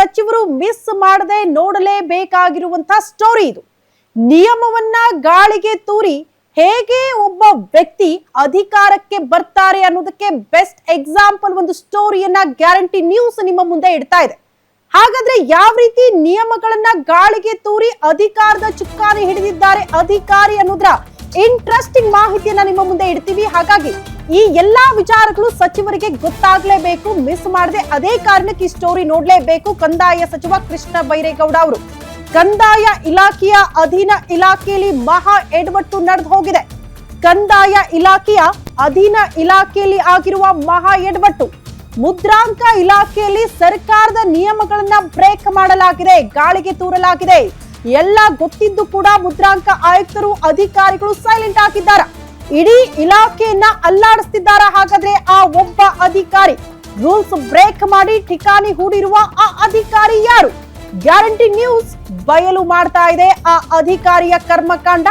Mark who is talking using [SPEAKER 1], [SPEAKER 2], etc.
[SPEAKER 1] ಸಚಿವರು ಮಿಸ್ ಮಾಡದೆ ನೋಡಲೇಬೇಕಾಗಿರುವಂತಹ ಸ್ಟೋರಿ ಇದು. ನಿಯಮವನ್ನ ಗಾಳಿಗೆ ತೂರಿ ಹೇಗೆ ಒಬ್ಬ ವ್ಯಕ್ತಿ ಅಧಿಕಾರಕ್ಕೆ ಬರ್ತಾರೆ ಅನ್ನೋದಕ್ಕೆ ಬೆಸ್ಟ್ ಎಕ್ಸಾಂಪಲ್ ಒಂದು ಸ್ಟೋರಿಯನ್ನ ಗ್ಯಾರಂಟಿ ನ್ಯೂಸ್ ನಿಮ್ಮ ಮುಂದೆ ಇಡ್ತಾ ಇದೆ. ಹಾಗಾದ್ರೆ ಯಾವ ರೀತಿ ನಿಯಮಗಳನ್ನ ಗಾಳಿಗೆ ತೂರಿ ಅಧಿಕಾರದ ಚುಕ್ಕಾನಿ ಹಿಡಿದಿದ್ದಾರೆ ಅಧಿಕಾರಿ ಅನ್ನೋದ್ರ ಇಂಟ್ರೆಸ್ಟಿಂಗ್ ಮಾಹಿತಿಯನ್ನ ನಿಮ್ಮ ಮುಂದೆ ಇಡ್ತೀವಿ. ಹಾಗಾಗಿ ಈ ಎಲ್ಲಾ ವಿಚಾರಗಳು ಸಚಿವರಿಗೆ ಗೊತ್ತಾಗ್ಲೇಬೇಕು, ಮಿಸ್ ಮಾಡದೆ. ಅದೇ ಕಾರಣಕ್ಕೆ ಈ ಸ್ಟೋರಿ ನೋಡ್ಲೇಬೇಕು. ಕಂದಾಯ ಸಚಿವ ಕೃಷ್ಣ ಬೈರೇಗೌಡ ಅವರು ಕಂದಾಯ ಇಲಾಖೆಯ ಅಧೀನ ಇಲಾಖೆಯಲ್ಲಿ ಮಹಾ ಎಡವಟ್ಟು ನಡೆದು ಹೋಗಿದೆ. ಕಂದಾಯ ಇಲಾಖೆಯ ಅಧೀನ ಇಲಾಖೆಯಲ್ಲಿ ಆಗಿರುವ ಮಹಾ ಎಡವಟ್ಟು, ಮುದ್ರಾಂಕ ಇಲಾಖೆಯಲ್ಲಿ ಸರ್ಕಾರದ ನಿಯಮಗಳನ್ನ ಬ್ರೇಕ್ ಮಾಡಲಾಗಿದೆ, ಗಾಳಿಗೆ ತೂರಲಾಗಿದೆ. ಎಲ್ಲ ಗೊತ್ತಿದ್ದು ಕೂಡ ಮುದ್ರಾಂಕ ಆಯುಕ್ತರು ಅಧಿಕಾರಿಗಳು ಸೈಲೆಂಟ್ ಆಗಿದ್ದಾರೆ. ಇಡೀ ಇಲಾಖೆಯನ್ನ ಅಲ್ಲಾಡಿಸ್ತಿದ್ದಾರ. ಹಾಗಾದ್ರೆ ಆ ಒಬ್ಬ ಅಧಿಕಾರಿ, ರೂಲ್ಸ್ ಬ್ರೇಕ್ ಮಾಡಿ ಠಿಕಾಣಿ ಹೂಡಿರುವ ಆ ಅಧಿಕಾರಿ ಯಾರು? ಗ್ಯಾರಂಟಿ ನ್ಯೂಸ್ ಬಯಲು ಮಾಡ್ತಾ ಇದೆ ಆ ಅಧಿಕಾರಿಯ ಕರ್ಮಕಾಂಡ.